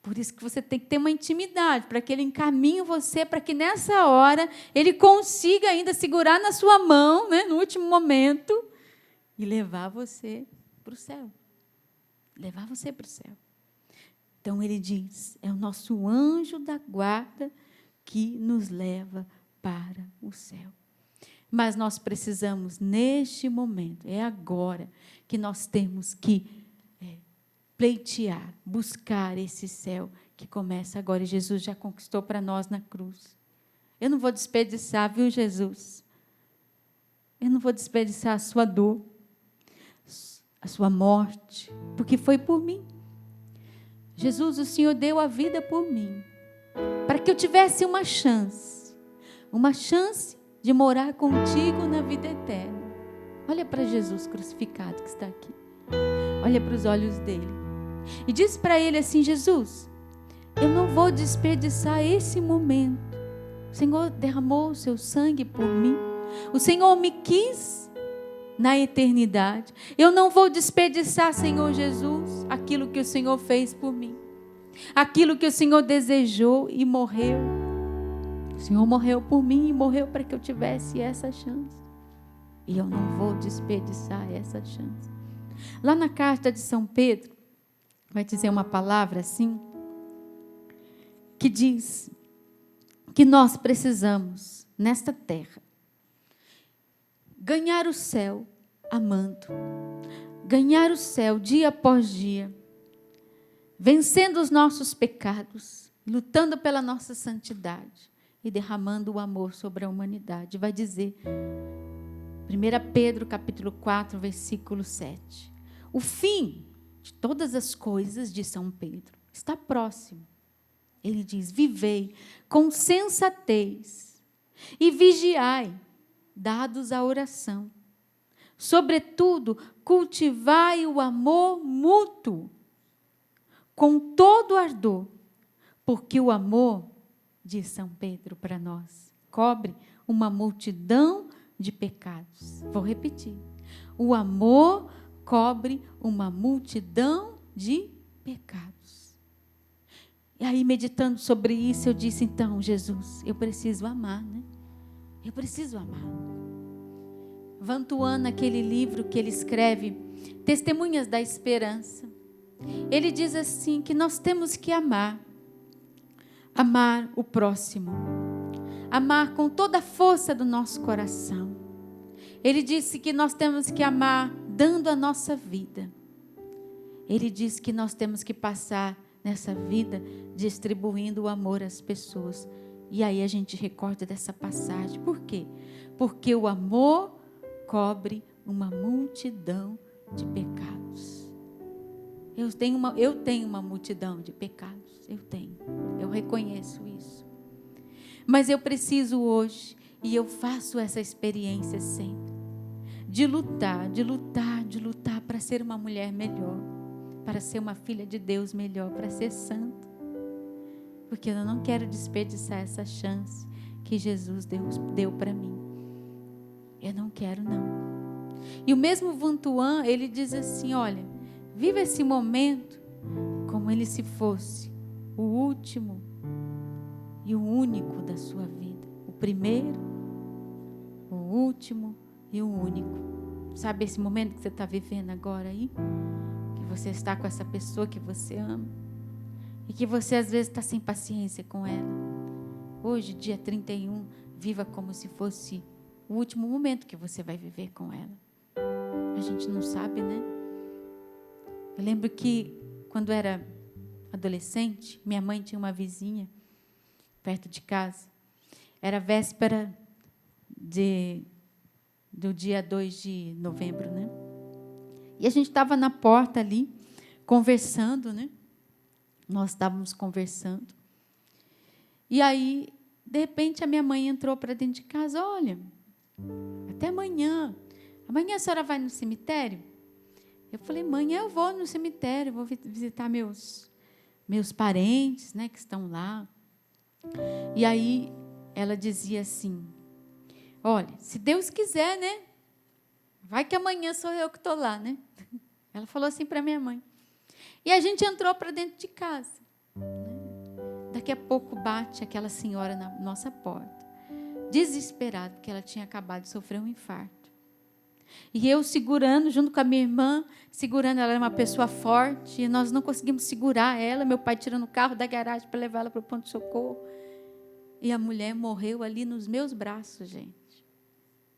Por isso que você tem que ter uma intimidade, para que ele encaminhe você, para que nessa hora ele consiga ainda segurar na sua mão, né, no último momento, e levar você para o céu. Levar você para o céu. Então ele diz, é o nosso anjo da guarda que nos leva para o céu. Mas nós precisamos, neste momento, é agora, que nós temos que pleitear, buscar esse céu que começa agora. E Jesus já conquistou para nós na cruz. Eu não vou desperdiçar, viu, Jesus? Eu não vou desperdiçar a sua dor, a sua morte, porque foi por mim. Jesus, o Senhor deu a vida por mim, para que eu tivesse uma chance de morar contigo na vida eterna. Olha para Jesus crucificado que está aqui. Olha para os olhos dele. E diz para ele assim, Jesus, eu não vou desperdiçar esse momento. O Senhor derramou o seu sangue por mim. O Senhor me quis na eternidade. Eu não vou desperdiçar, Senhor Jesus, aquilo que o Senhor fez por mim. Aquilo que o Senhor desejou e morreu Senhor morreu por mim e morreu para que eu tivesse essa chance. E eu não vou desperdiçar essa chance. Lá na carta de São Pedro, vai dizer uma palavra assim, que diz que nós precisamos, nesta terra, ganhar o céu amando, ganhar o céu dia após dia, vencendo os nossos pecados, lutando pela nossa santidade e derramando o amor sobre a humanidade. Vai dizer, 1 Pedro capítulo 4, versículo 7. O fim de todas as coisas, de São Pedro, está próximo. Ele diz, vivei com sensatez e vigiai, dados à oração. Sobretudo, cultivai o amor mútuo, com todo ardor, porque o amor, diz São Pedro para nós, cobre uma multidão de pecados. Vou repetir. O amor cobre uma multidão de pecados. E aí, meditando sobre isso, eu disse, então, Jesus, eu preciso amar, né? Eu preciso amar. Vantuan, naquele livro que ele escreve, Testemunhas da Esperança, ele diz assim, que nós temos que amar o próximo, amar com toda a força do nosso coração. Ele disse que nós temos que amar dando a nossa vida. Ele disse que nós temos que passar nessa vida distribuindo o amor às pessoas. E aí a gente recorda dessa passagem. Por quê? Porque o amor cobre uma multidão de pecados. Eu tenho uma multidão de pecados. Eu reconheço isso. Mas eu preciso hoje, e eu faço essa experiência sempre, de lutar para ser uma mulher melhor, para ser uma filha de Deus melhor, para ser santa. Porque eu não quero desperdiçar essa chance que Jesus deu para mim. Eu não quero, não. E o mesmo Vantuan, ele diz assim, olha, viva esse momento como ele se fosse o último e o único da sua vida. O primeiro, o último e o único. Sabe esse momento que você está vivendo agora aí? Que você está com essa pessoa que você ama. E que você às vezes está sem paciência com ela. Hoje, dia 31, viva como se fosse o último momento que você vai viver com ela. A gente não sabe, né? Eu lembro que quando era adolescente, minha mãe tinha uma vizinha perto de casa. Era véspera do dia 2 de novembro, né? E a gente estava na porta ali, conversando, né? Nós estávamos conversando. E aí, de repente, a minha mãe entrou para dentro de casa. Olha, até amanhã. Amanhã a senhora vai no cemitério? Eu falei, mãe, eu vou no cemitério, vou visitar meus parentes, né, que estão lá. E aí, ela dizia assim, olha, se Deus quiser, né? Vai que amanhã sou eu que estou lá, né? Ela falou assim para minha mãe. E a gente entrou para dentro de casa. Daqui a pouco bate aquela senhora na nossa porta, desesperada, porque ela tinha acabado de sofrer um infarto. E eu segurando, junto com a minha irmã, segurando, ela era uma pessoa forte, e nós não conseguimos segurar ela, meu pai tirando o carro da garagem para levar ela para o ponto-socorro. E a mulher morreu ali nos meus braços, gente.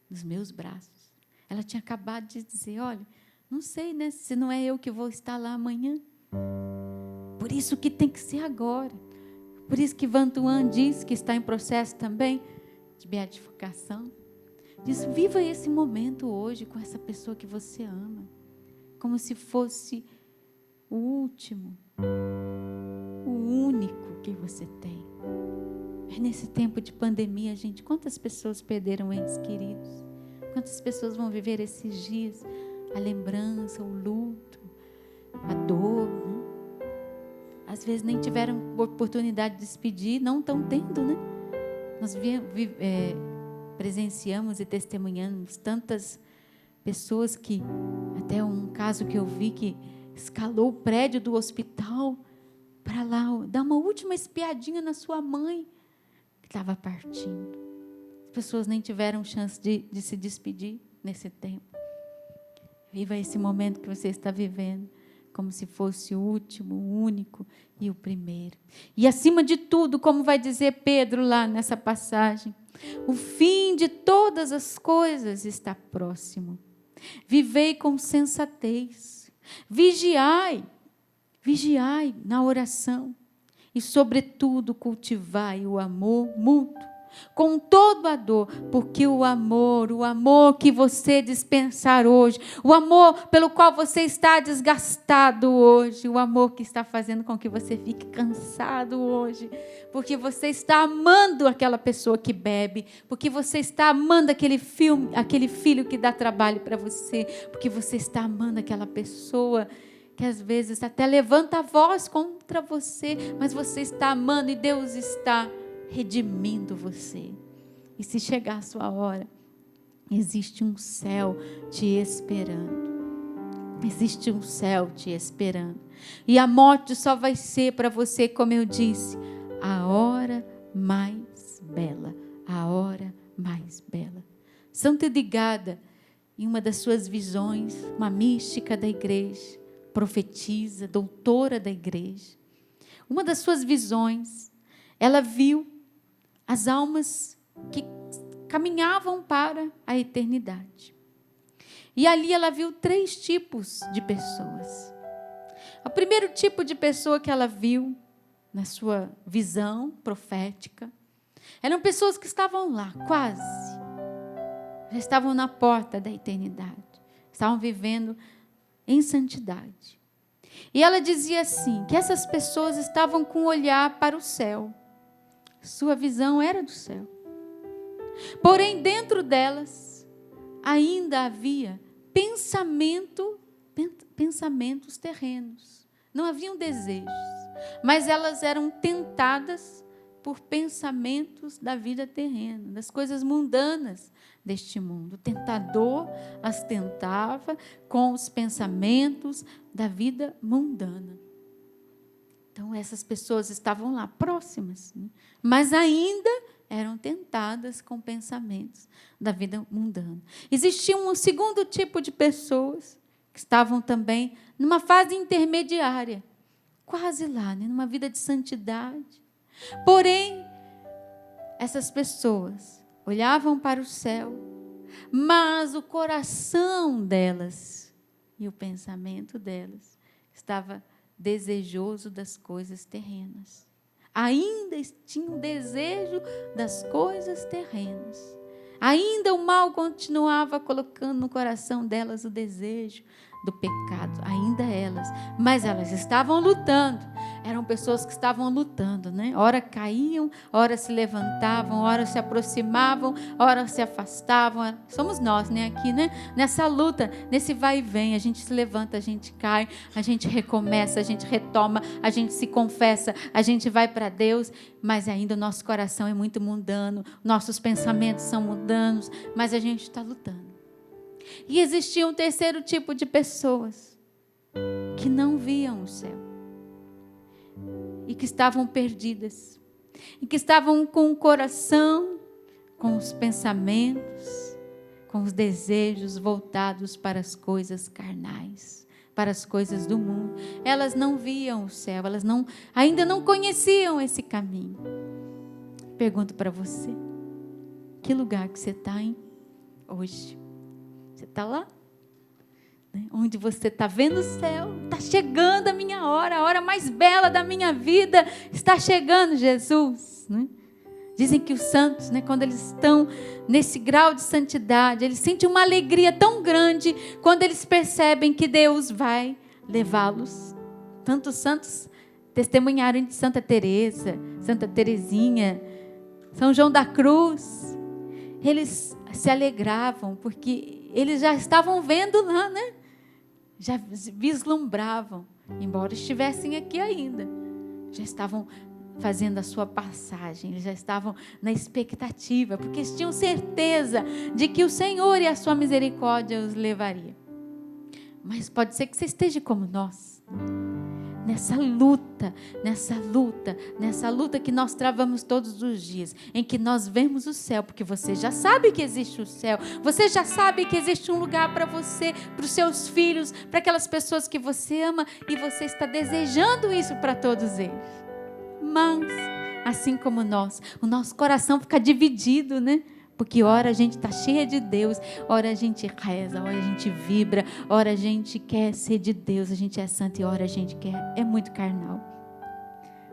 Nos meus braços. Ela tinha acabado de dizer, olha, não sei, né, se não é eu que vou estar lá amanhã. Por isso que tem que ser agora. Por isso que Vantuan diz que está em processo também de beatificação. Diz, viva esse momento hoje com essa pessoa que você ama. Como se fosse o último, o único que você tem. É nesse tempo de pandemia, gente, quantas pessoas perderam entes queridos? Quantas pessoas vão viver esses dias? A lembrança, o luto, a dor, né? Às vezes nem tiveram oportunidade de despedir, não estão tendo, né? Nós presenciamos e testemunhamos tantas pessoas que, até um caso que eu vi, que escalou o prédio do hospital para lá, dar uma última espiadinha na sua mãe, que estava partindo. As pessoas nem tiveram chance de se despedir nesse tempo. Viva esse momento que você está vivendo como se fosse o último, o único e o primeiro. E acima de tudo, como vai dizer Pedro lá nessa passagem, o fim de todas as coisas está próximo. Vivei com sensatez. Vigiai na oração. E, sobretudo, cultivai o amor mútuo, com todo a dor, porque o amor que você dispensar hoje, o amor pelo qual você está desgastado hoje, o amor que está fazendo com que você fique cansado hoje, porque você está amando aquela pessoa que bebe, porque você está amando aquele filho que dá trabalho para você, porque você está amando aquela pessoa que às vezes até levanta a voz contra você, mas você está amando e Deus está redimindo você. E se chegar a sua hora, existe um céu te esperando. Existe um céu te esperando. E a morte só vai ser para você, como eu disse, a hora mais bela. A hora mais bela. Santa Edgada, em uma das suas visões, uma mística da igreja, profetisa, doutora da igreja, uma das suas visões, ela viu as almas que caminhavam para a eternidade. E ali ela viu 3 tipos de pessoas. O primeiro tipo de pessoa que ela viu, na sua visão profética, eram pessoas que estavam lá, quase. Já estavam na porta da eternidade. Estavam vivendo em santidade. E ela dizia assim, que essas pessoas estavam com o olhar para o céu. Sua visão era do céu. Porém, dentro delas, ainda havia pensamentos terrenos. Não haviam desejos, mas elas eram tentadas por pensamentos da vida terrena, das coisas mundanas deste mundo. O tentador as tentava com os pensamentos da vida mundana. Então, essas pessoas estavam lá, próximas, né? Mas ainda eram tentadas com pensamentos da vida mundana. Existia um segundo tipo de pessoas que estavam também numa fase intermediária, quase lá, né? Numa vida de santidade. Porém, essas pessoas olhavam para o céu, mas o coração delas e o pensamento delas estava desejoso das coisas terrenas. Ainda tinham desejo das coisas terrenas. Ainda o mal continuava colocando no coração delas o desejo do pecado, ainda elas. Mas elas estavam lutando. Eram pessoas que estavam lutando, né? Ora caíam, ora se levantavam, ora se aproximavam, ora se afastavam. Somos nós, né? Aqui, né? Nessa luta, nesse vai e vem, a gente se levanta, a gente cai, a gente recomeça, a gente retoma, a gente se confessa, a gente vai para Deus, mas ainda o nosso coração é muito mundano, nossos pensamentos são mundanos, mas a gente está lutando. E existia um terceiro tipo de pessoas que não viam o céu e que estavam perdidas e que estavam com o coração, com os pensamentos, com os desejos voltados para as coisas carnais, para as coisas do mundo. Elas não viam o céu, elas ainda não conheciam esse caminho. Pergunto para você, que lugar que você está hoje? Você está lá? Né? Onde você está vendo o céu? Está chegando a minha hora, a hora mais bela da minha vida. Está chegando Jesus. Né? Dizem que os santos, né, quando eles estão nesse grau de santidade, eles sentem uma alegria tão grande quando eles percebem que Deus vai levá-los. Tantos santos testemunharam de Santa Teresa, Santa Teresinha, São João da Cruz. Eles se alegravam porque eles já estavam vendo lá, né? Já vislumbravam, embora estivessem aqui ainda. Já estavam fazendo a sua passagem, eles já estavam na expectativa, porque eles tinham certeza de que o Senhor e a sua misericórdia os levaria. Mas pode ser que você esteja como nós, nessa luta que nós travamos todos os dias, em que nós vemos o céu, porque você já sabe que existe o céu, você já sabe que existe um lugar para você, para os seus filhos, para aquelas pessoas que você ama, e você está desejando isso para todos eles. Mas, assim como nós, o nosso coração fica dividido, né? Porque ora a gente está cheia de Deus, ora a gente reza, ora a gente vibra, ora a gente quer ser de Deus, a gente é santo, e ora a gente é muito carnal.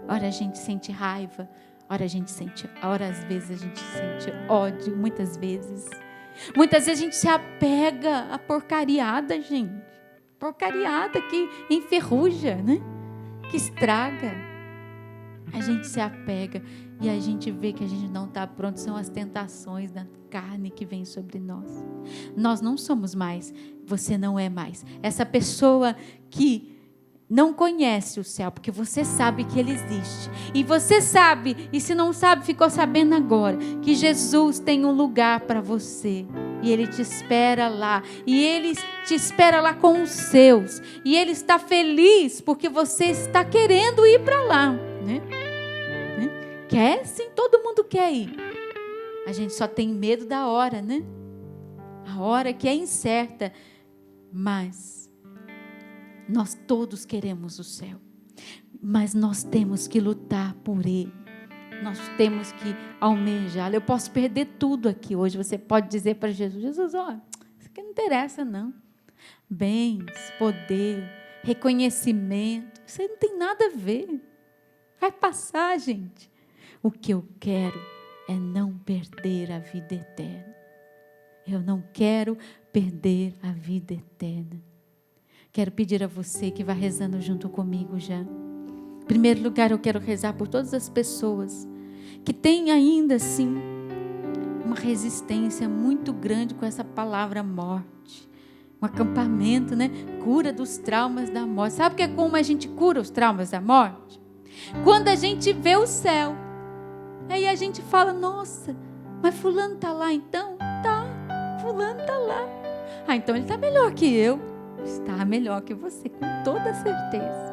Ora a gente sente raiva, ora às vezes a gente sente ódio, muitas vezes. Muitas vezes a gente se apega à porcariada, gente. Porcariada que enferruja, né? Que estraga. A gente se apega e a gente vê que a gente não está pronto. São as tentações da carne que vêm sobre nós. Nós não somos mais, você não é mais essa pessoa que não conhece o céu, porque você sabe que ele existe. E você sabe, e se não sabe, ficou sabendo agora, que Jesus tem um lugar para você. E ele te espera lá. E ele te espera lá com os seus. E ele está feliz porque você está querendo ir para lá, né? Quer sim, todo mundo quer ir. A gente só tem medo da hora, né? A hora que é incerta. Mas nós todos queremos o céu. Mas nós temos que lutar por ele. Nós temos que almejá-lo. Eu posso perder tudo aqui hoje. Você pode dizer para Jesus: Jesus, ó, isso aqui não interessa não. Bens, poder, reconhecimento, isso aí não tem nada a ver. Vai passar, gente. O que eu quero é não perder a vida eterna. Eu não quero perder a vida eterna. Quero pedir a você que vá rezando junto comigo já. Em primeiro lugar, eu quero rezar por todas as pessoas que têm ainda assim uma resistência muito grande com essa palavra morte. Um acampamento, né? Cura dos traumas da morte. Sabe que é como a gente cura os traumas da morte? Quando a gente vê o céu. Aí a gente fala: nossa, mas fulano está lá então? Tá, fulano está lá. Ah, então ele está melhor que eu. Está melhor que você, com toda certeza.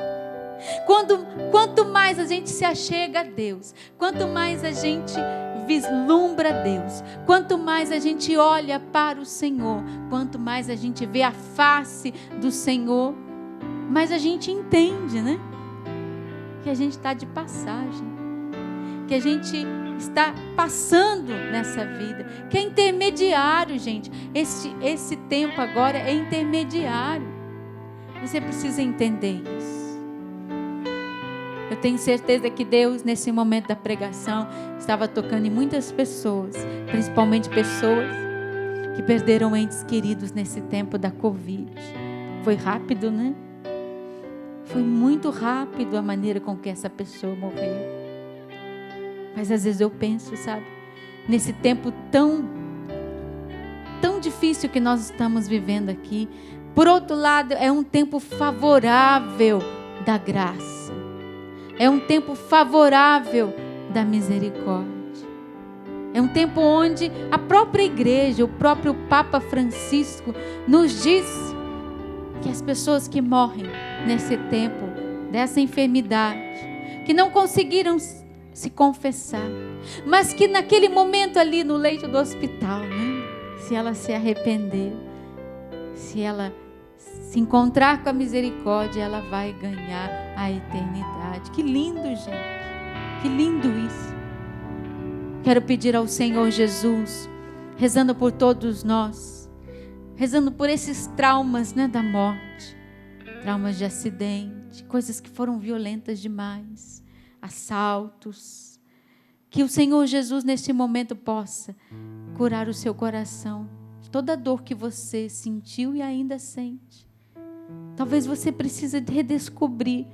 Quanto mais a gente se achega a Deus, quanto mais a gente vislumbra Deus, quanto mais a gente olha para o Senhor, quanto mais a gente vê a face do Senhor, mais a gente entende, né? Que a gente está de passagem. Que a gente está passando nessa vida, que é intermediário, gente. Esse tempo agora é intermediário. Você precisa entender isso. Eu tenho certeza que Deus, nesse momento da pregação, estava tocando em muitas pessoas, principalmente pessoas que perderam entes queridos nesse tempo da Covid. Foi rápido, né? Foi muito rápido a maneira com que essa pessoa morreu. Mas às vezes eu penso, sabe, nesse tempo tão difícil que nós estamos vivendo aqui. Por outro lado, é um tempo favorável da graça. É um tempo favorável da misericórdia. É um tempo onde a própria igreja, o próprio Papa Francisco nos diz que as pessoas que morrem nesse tempo dessa enfermidade, que não conseguiram se confessar, mas que naquele momento ali no leito do hospital, né, se ela se arrepender, se ela se encontrar com a misericórdia, ela vai ganhar a eternidade. Que lindo, gente, que lindo isso. Quero pedir ao Senhor Jesus, rezando por todos nós, rezando por esses traumas, né, da morte, traumas de acidente, coisas que foram violentas demais, assaltos, que o Senhor Jesus neste momento possa curar o seu coração, de toda a dor que você sentiu e ainda sente. Talvez você precise redescobrir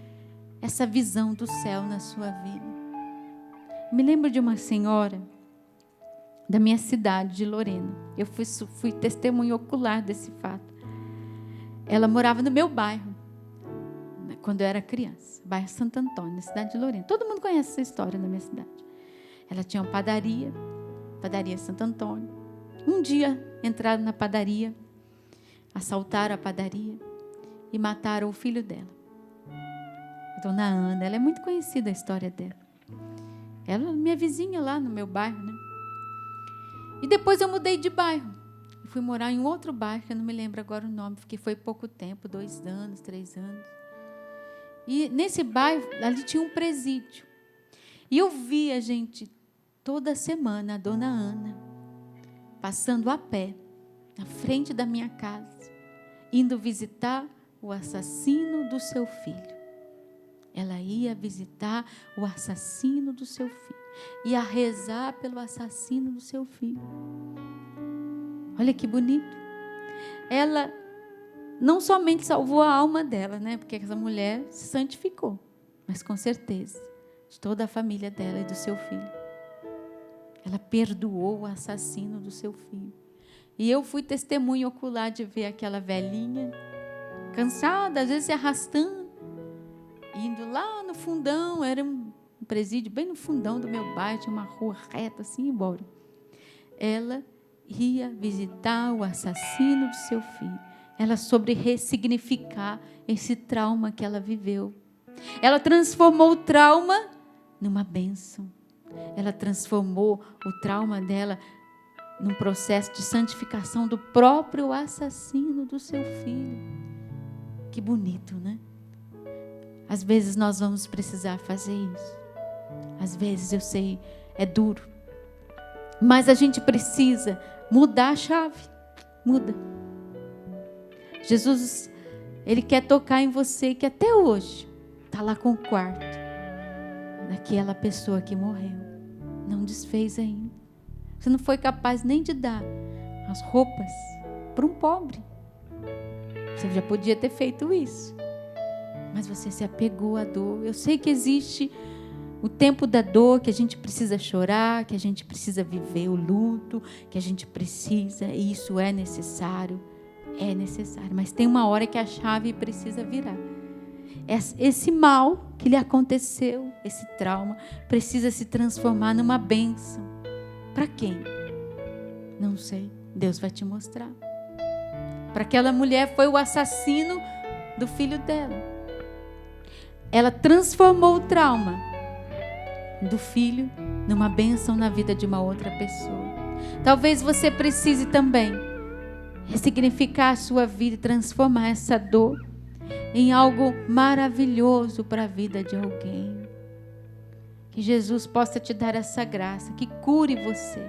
essa visão do céu na sua vida. Me lembro de uma senhora da minha cidade, de Lorena. Eu fui testemunha ocular desse fato. Ela morava no meu bairro, quando eu era criança, bairro Santo Antônio, na cidade de Lorena. Todo mundo conhece essa história na minha cidade. Ela tinha uma padaria Santo Antônio. Um dia entraram na padaria, assaltaram a padaria e mataram o filho dela. Dona Ana, ela é muito conhecida a história dela. Ela é minha vizinha lá no meu bairro, né? E depois eu mudei de bairro. E fui morar em outro bairro, que eu não me lembro agora o nome, porque foi pouco tempo, 2 anos, 3 anos. E nesse bairro, ali tinha um presídio. E eu via, gente, toda semana a Dona Ana passando a pé na frente da minha casa, indo visitar o assassino do seu filho. Ela ia visitar o assassino do seu filho, ia rezar pelo assassino do seu filho. Olha que bonito. Ela não somente salvou a alma dela, né? Porque essa mulher se santificou, mas com certeza de toda a família dela e do seu filho. Ela perdoou o assassino do seu filho. E eu fui testemunha ocular de ver aquela velhinha, cansada, às vezes se arrastando, indo lá no fundão, era um presídio bem no fundão do meu bairro, tinha uma rua reta assim, embora. Ela ia visitar o assassino do seu filho. Ela soube ressignificar esse trauma que ela viveu. Ela transformou o trauma numa bênção. Ela transformou o trauma dela num processo de santificação do próprio assassino do seu filho. Que bonito, né? Às vezes nós vamos precisar fazer isso. Às vezes eu sei, é duro. Mas a gente precisa mudar a chave. Muda. Jesus, Ele quer tocar em você que até hoje está lá com o quarto daquela pessoa que morreu. Não desfez ainda. Você não foi capaz nem de dar as roupas para um pobre. Você já podia ter feito isso. Mas você se apegou à dor. Eu sei que existe o tempo da dor, que a gente precisa chorar, que a gente precisa viver o luto, que a gente precisa, e isso é necessário. É necessário. Mas tem uma hora que a chave precisa virar. Esse mal que lhe aconteceu, esse trauma, precisa se transformar numa bênção. Para quem? Não sei. Deus vai te mostrar. Para aquela mulher foi o assassino do filho dela. Ela transformou o trauma do filho numa bênção na vida de uma outra pessoa. Talvez você precise também ressignificar a sua vida e transformar essa dor em algo maravilhoso para a vida de alguém. Que Jesus possa te dar essa graça, que cure você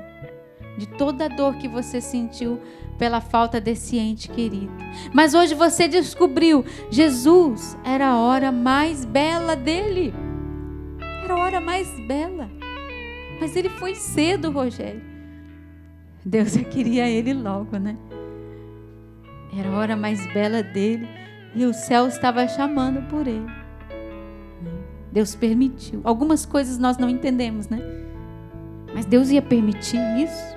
de toda a dor que você sentiu pela falta desse ente querido. Mas hoje você descobriu, Jesus era a hora mais bela dele. Era a hora mais bela. Mas ele foi cedo, Rogério. Deus já queria ele logo, né? Era a hora mais bela dele. E o céu estava chamando por ele. Deus permitiu. Algumas coisas nós não entendemos, né? Mas Deus ia permitir isso.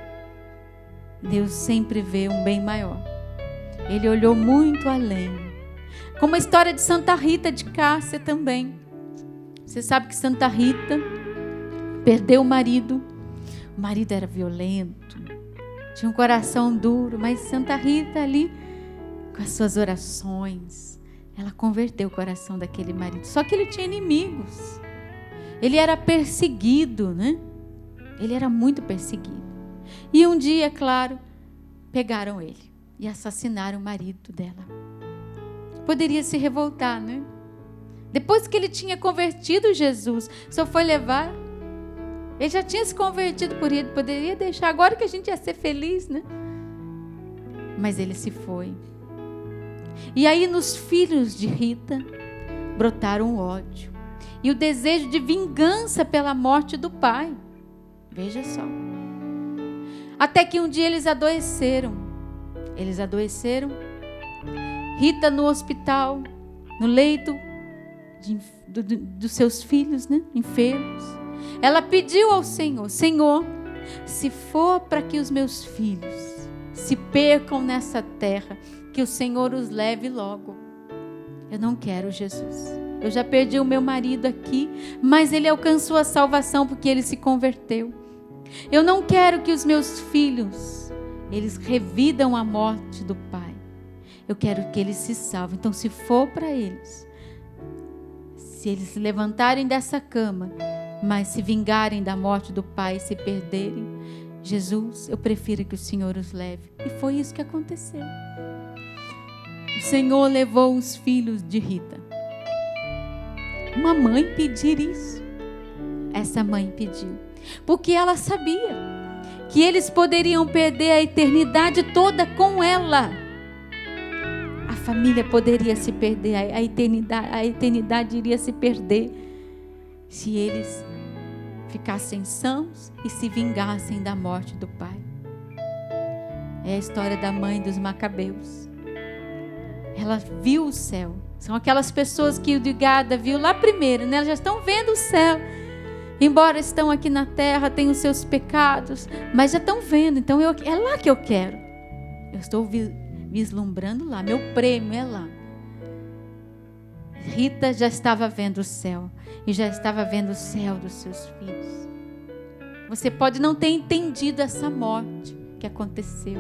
Deus sempre vê um bem maior. Ele olhou muito além. Como a história de Santa Rita de Cássia também. Você sabe que Santa Rita perdeu o marido. O marido era violento. Tinha um coração duro. Mas Santa Rita ali, com as suas orações, ela converteu o coração daquele marido. Só que ele tinha inimigos. Ele era perseguido, né? Ele era muito perseguido. E um dia, claro, pegaram ele e assassinaram o marido dela. Poderia se revoltar, né? Depois que ele tinha convertido Jesus, só foi levar. Ele já tinha se convertido por ele, poderia deixar. Agora que a gente ia ser feliz, né? Mas ele se foi. E aí nos filhos de Rita brotaram o ódio e o desejo de vingança pela morte do pai. Veja só. Até que um dia eles adoeceram. Rita no hospital, no leito dos seus filhos, né, enfermos. Ela pediu ao Senhor: Senhor, se for para que os meus filhos se percam nessa terra, que o Senhor os leve logo. Eu não quero, Jesus. Eu já perdi o meu marido aqui, mas ele alcançou a salvação porque ele se converteu. Eu não quero que os meus filhos, eles revidam a morte do pai. Eu quero que eles se salvem. Então, se for para eles, se eles se levantarem dessa cama, mas se vingarem da morte do pai e se perderem, Jesus, eu prefiro que o Senhor os leve. E foi isso que aconteceu. O Senhor levou os filhos de Rita. Uma mãe pedir isso. Essa mãe pediu, porque ela sabia que eles poderiam perder a eternidade toda com ela. A família poderia se perder, a eternidade iria se perder se eles ficassem sãos e se vingassem da morte do pai. É a história da mãe dos Macabeus. Ela viu o céu. São aquelas pessoas que o Digada viu lá primeiro, né? Elas já estão vendo o céu. Embora estão aqui na terra, têm os seus pecados, mas já estão vendo. Então é lá que eu quero. Eu estou vislumbrando lá. Meu prêmio é lá. Rita já estava vendo o céu. E já estava vendo o céu dos seus filhos. Você pode não ter entendido essa morte que aconteceu.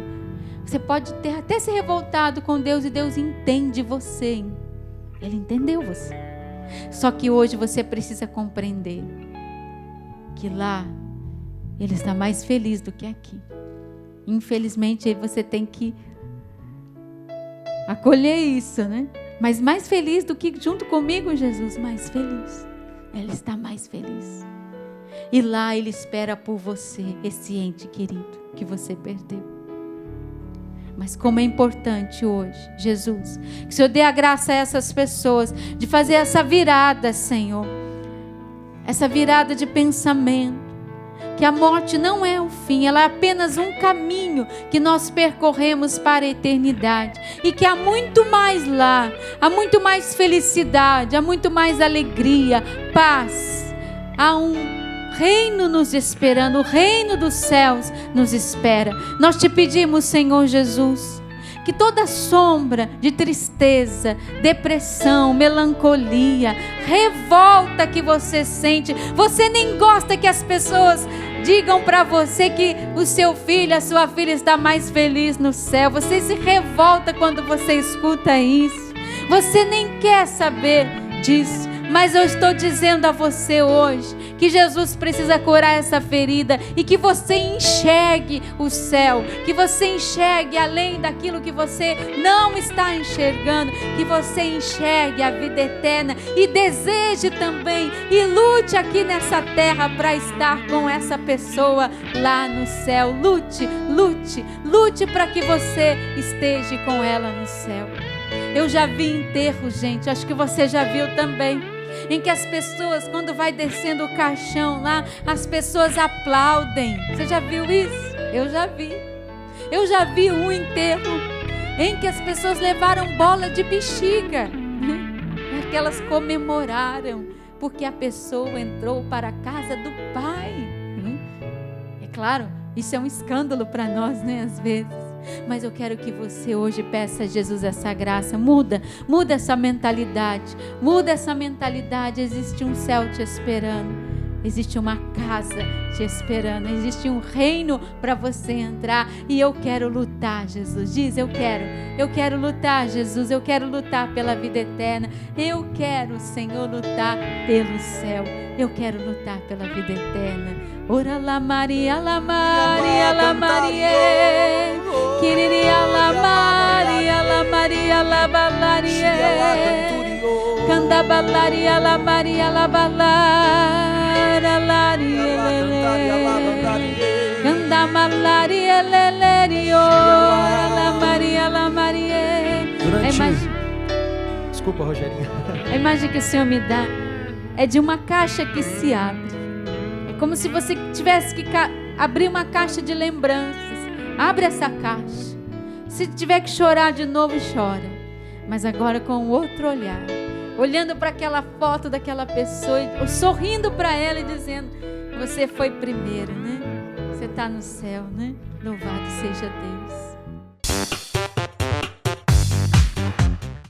Você pode ter até se revoltado com Deus e Deus entende você. Hein? Ele entendeu você. Só que hoje você precisa compreender que lá Ele está mais feliz do que aqui. Infelizmente você tem que acolher isso, né? Mas mais feliz do que junto comigo, Jesus, mais feliz. Ele está mais feliz. E lá Ele espera por você, esse ente querido que você perdeu. Mas como é importante hoje, Jesus, que o Senhor dê a graça a essas pessoas de fazer essa virada, Senhor. Essa virada de pensamento. Que a morte não é o fim, ela é apenas um caminho que nós percorremos para a eternidade. E que há muito mais lá, há muito mais felicidade, há muito mais alegria, paz. Há um reino nos esperando, o reino dos céus nos espera. Nós te pedimos, Senhor Jesus, que toda sombra de tristeza, depressão, melancolia, revolta que você sente, você nem gosta que as pessoas digam para você que o seu filho, a sua filha está mais feliz no céu. Você se revolta quando você escuta isso. Você nem quer saber disso. Mas eu estou dizendo a você hoje que Jesus precisa curar essa ferida e que você enxergue o céu, que você enxergue além daquilo que você não está enxergando, que você enxergue a vida eterna e deseje também e lute aqui nessa terra para estar com essa pessoa lá no céu. Lute para que você esteja com ela no céu. Eu já vi enterro, gente, acho que você já viu também, em que as pessoas, quando vai descendo o caixão lá, as pessoas aplaudem. Você já viu isso? Eu já vi. Eu já vi um enterro em que as pessoas levaram bola de bexiga. E aquelas comemoraram, porque a pessoa entrou para a casa do Pai. É claro, isso é um escândalo para nós, né, às vezes. Mas eu quero que você hoje peça a Jesus essa graça. Muda essa mentalidade. Muda essa mentalidade. Existe um céu te esperando. Existe uma casa te esperando. Existe um reino para você entrar. E eu quero lutar, Jesus. Diz, eu quero lutar, Jesus. Eu quero lutar pela vida eterna. Eu quero, Senhor, lutar pelo céu. Eu quero lutar pela vida eterna. Ora la Maria, la Maria, la Maria. Quiriria la Maria, la Maria, la Balaria. Canda balaria, la Maria, la Balara, laria, canda malaria, lelerio, la Maria, la Maria. Desculpa, Rogerinho. A imagem que o Senhor me dá é de uma caixa que se abre. É como se você tivesse que abrir uma caixa de lembranças. Abre essa caixa. Se tiver que chorar de novo, chora. Mas agora com outro olhar. Olhando para aquela foto daquela pessoa, sorrindo para ela e dizendo, você foi primeiro, né? Você está no céu, né? Louvado seja Deus.